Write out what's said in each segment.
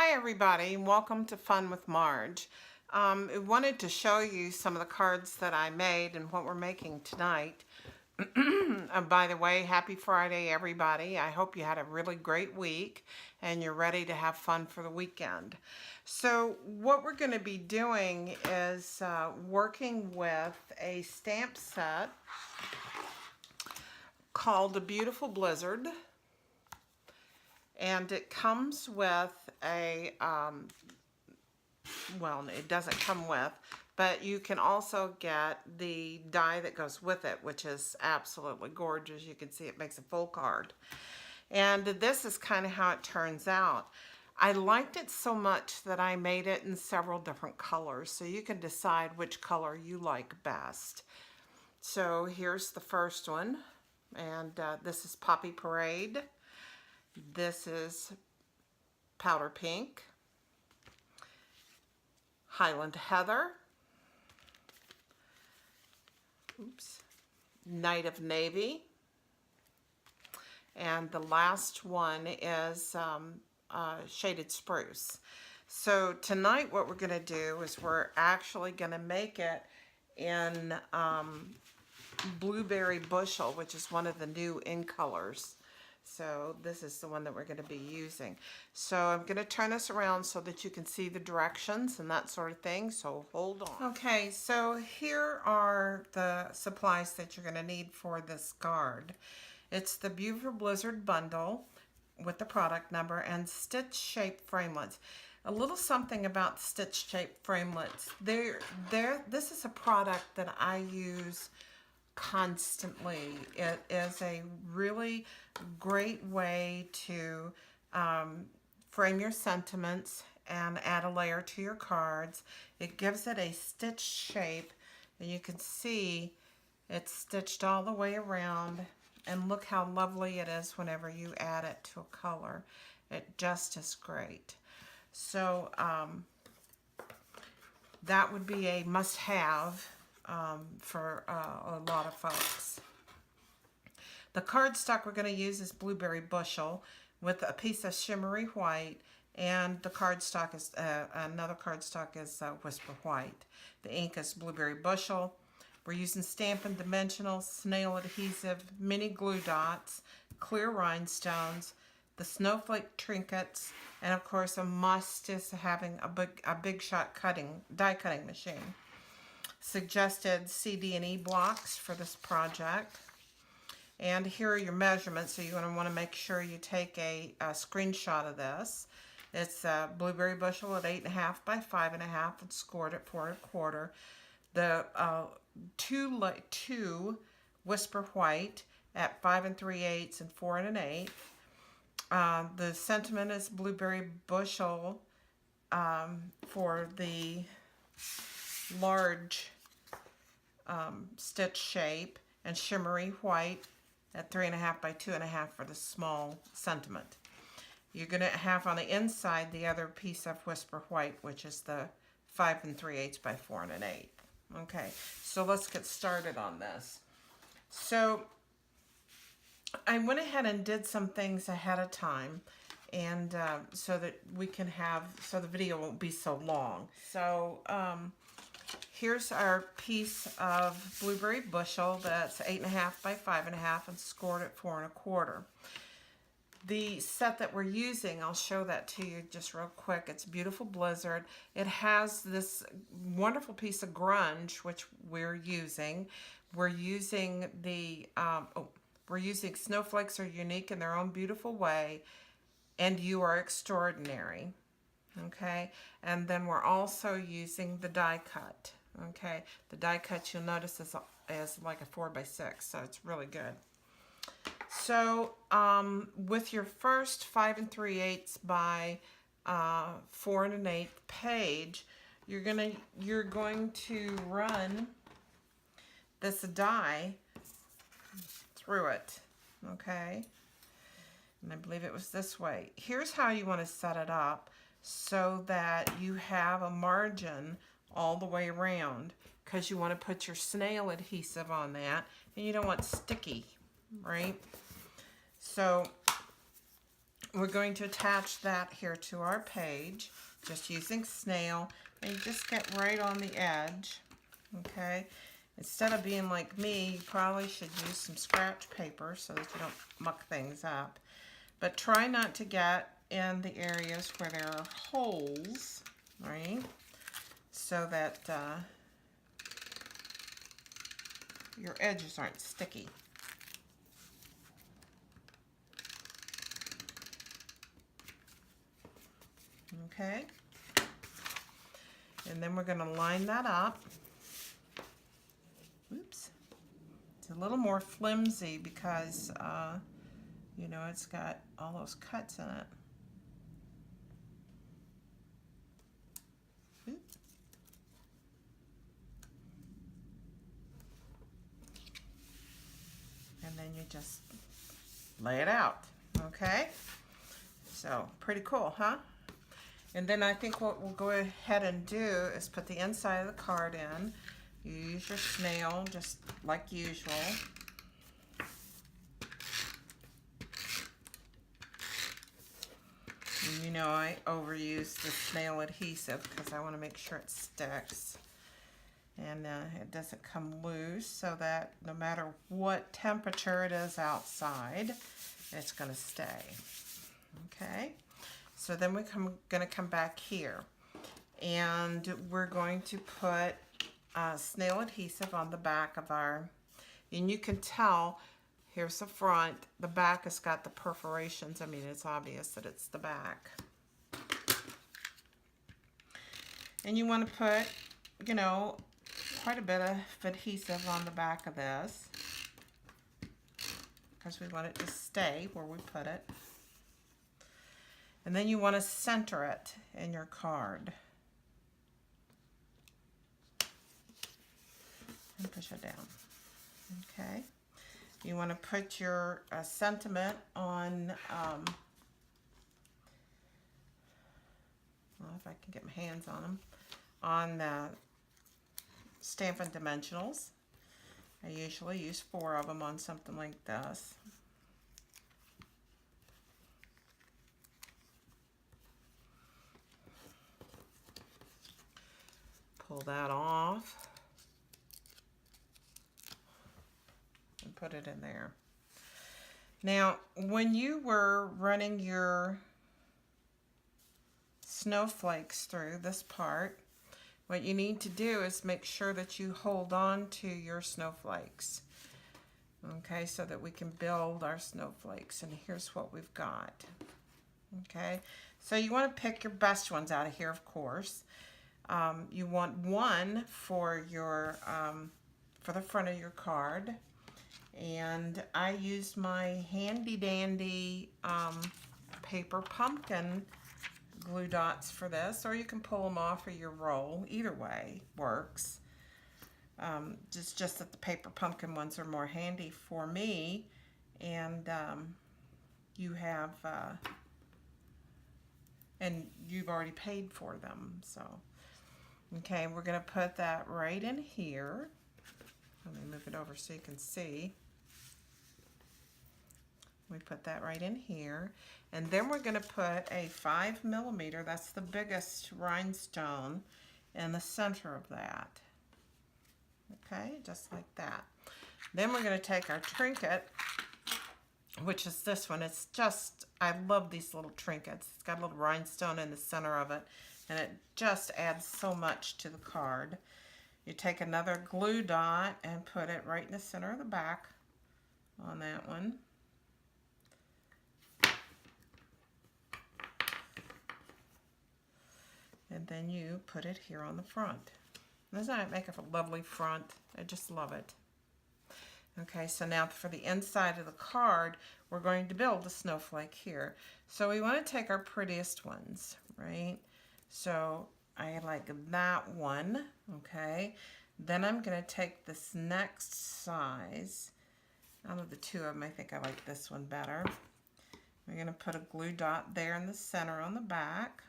Hi everybody, welcome to Fun with Marge. I wanted to show you some of the cards that I made and what we're making tonight. By the way, happy Friday everybody. I hope you had a really great week and you're ready to have fun for the weekend. So what we're going to be doing is working with a stamp set called The Beautiful Blizzard. And it comes with a, well, it doesn't come with, but you can also get the die that goes with it, which is absolutely gorgeous. You can see it makes a full card. And this is kind of how it turns out. I liked it so much that I made it in several different colors, so you can decide which color you like best. So here's the first one, and this is Poppy Parade. This is Powder Pink, Highland Heather, Night of Navy, and the last one is Shaded Spruce. So tonight what we're going to do is we're actually going to make it in Blueberry Bushel, which is one of the new in colors. So this is the one that we're going to be using. So I'm going to turn this around so that you can see the directions and that sort of thing. So hold on. Okay, so here are the supplies that you're going to need for this card. It's the Beautiful Blizzard bundle with the product number and stitch shaped framelits. A little something about stitch shaped framelits. This is a product that I use constantly. It is a really great way to frame your sentiments and add a layer to your cards. It gives it a stitch shape, and you can see it's stitched all the way around, and look how lovely it is whenever you add it to a color. It just is great. So that would be a must-have for a lot of folks. The cardstock we're going to use is Blueberry Bushel with a piece of shimmery white, and the cardstock is another cardstock is Whisper White. The ink is Blueberry Bushel. We're using Stampin' Dimensional, snail adhesive, mini glue dots, clear rhinestones, the snowflake trinkets, and of course a must is having a big shot die cutting machine. Suggested CD and E blocks for this project. And here are your measurements, so you're going to want to make sure you take a screenshot of this. It's a Blueberry Bushel at 8.5 by 5.5 and scored at 4 1/4. The two Whisper White at 5 3/8 and 4 1/8. The sentiment is Blueberry Bushel for the large stitch shape, and shimmery white at 3.5 by 2.5 for the small sentiment. You're going to have on the inside the other piece of Whisper White, which is the 5 3/8 by 4 1/8. Okay, so let's get started on this. So I went ahead and did some things ahead of time, and so that we can so the video won't be so long. So here's our piece of Blueberry Bushel that's 8.5 by 5.5 and scored at 4 1/4. The set that we're using, I'll show that to you just real quick. It's Beautiful Blizzard. It has this wonderful piece of grunge, which we're using. We're using the we're using Snowflakes Are Unique in Their Own Beautiful Way, and You Are Extraordinary. Okay, and then we're also using the die cut. Okay, the die cut you'll notice is like a 4 by 6, so it's really good. So with your first 5 3/8 by 4 1/8 page, you're going to run this die through it. Okay, and I believe it was this way. Here's how you want to set it up so that you have a margin all the way around, because you want to put your snail adhesive on that, and you don't want sticky, right? So we're going to attach that here to our page, just using snail, and you just get right on the edge, okay? Instead of being like me, you probably should use some scratch paper so that you don't muck things up. But try not to get in the areas where there are holes, right? So that your edges aren't sticky. Okay? And then we're going to line that up. Oops. It's a little more flimsy because, you know, it's got all those cuts in it. Oops. And then you just lay it out, okay? So, pretty cool, huh? And then I think what we'll go ahead and do is put the inside of the card in. You use your snail just like usual. And you know I overuse the snail adhesive because I want to make sure it sticks. And it doesn't come loose, so that no matter what temperature it is outside, it's going to stay. Okay? So then we're going to come back here, and we're going to put snail adhesive on the back of our, and you can tell, here's the front, the back has got the perforations. I mean, it's obvious that it's the back. And you want to put, you know, quite a bit of adhesive on the back of this, because we want it to stay where we put it. And then you want to center it in your card. And push it down. Okay. You want to put your sentiment on, well, if I can get my hands on them, on Stampin' Dimensionals. I usually use 4 of them on something like this. Pull that off and put it in there. Now, when you were running your snowflakes through this part, what you need to do is make sure that you hold on to your snowflakes. Okay, so that we can build our snowflakes. And here's what we've got. Okay, so you want to pick your best ones out of here, of course. You want one for your for the front of your card, and I used my handy dandy paper pumpkin glue dots for this, or you can pull them off of your roll. Either way works. Just that the paper pumpkin ones are more handy for me, and you have and you've already paid for them, so. Okay, we're going to put that right in here. Let me move it over so you can see. We put that right in here. And then we're going to put a 5mm, that's the biggest rhinestone, in the center of that. Okay, just like that. Then we're going to take our trinket, which is this one. It's just, I love these little trinkets. It's got a little rhinestone in the center of it. And it just adds so much to the card. You take another glue dot and put it right in the center of the back on that one. And then you put it here on the front. Doesn't that make a lovely front? I just love it. Okay, so now for the inside of the card, we're going to build a snowflake here. So we want to take our prettiest ones, right? So I like that one, okay? Then I'm going to take this next size. Out of the two of them, I think I like this one better. We're going to put a glue dot there in the center on the back.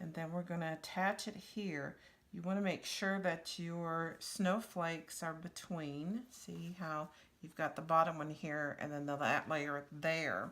And then we're going to attach it here. You want to make sure that your snowflakes are between. See how you've got the bottom one here and then that layer there.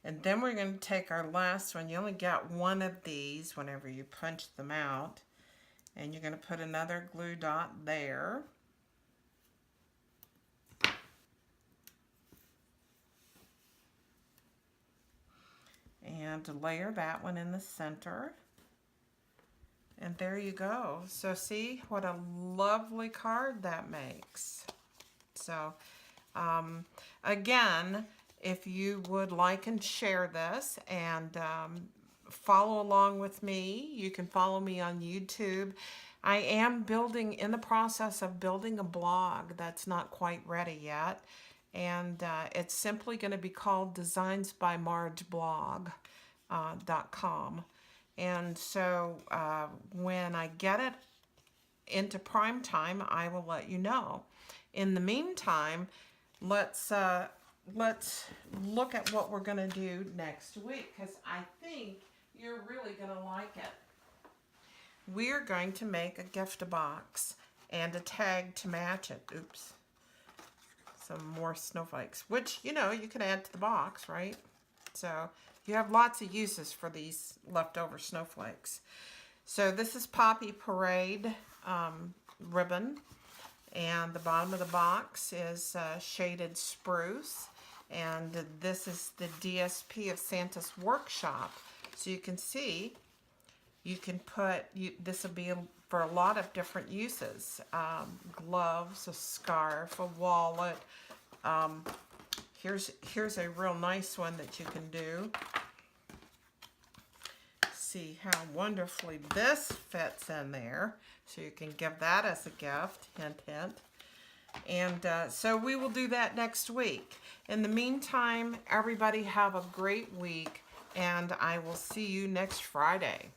And then we're going to take our last one. You only got one of these whenever you punch them out. And you're going to put another glue dot there. And layer that one in the center. And there you go. So see what a lovely card that makes. So again, if you would like and share this and follow along with me, you can follow me on YouTube. I am in the process of building a blog that's not quite ready yet. And it's simply going to be called designsbymarjblog.com. And so when I get it into prime time, I will let you know. In the meantime, let's look at what we're going to do next week, because I think you're really going to like it. We're going to make a gift box and a tag to match it. Oops. Some more snowflakes, which, you know, you can add to the box, right? So you have lots of uses for these leftover snowflakes. So this is Poppy Parade ribbon, and the bottom of the box is shaded spruce, and this is the DSP of Santa's Workshop. So you can see, you can put, this will be for a lot of different uses. Gloves, a scarf, a wallet. Here's a real nice one that you can do. See how wonderfully this fits in there. So you can give that as a gift, hint, hint. And so we will do that next week. In the meantime, everybody have a great week, and I will see you next Friday.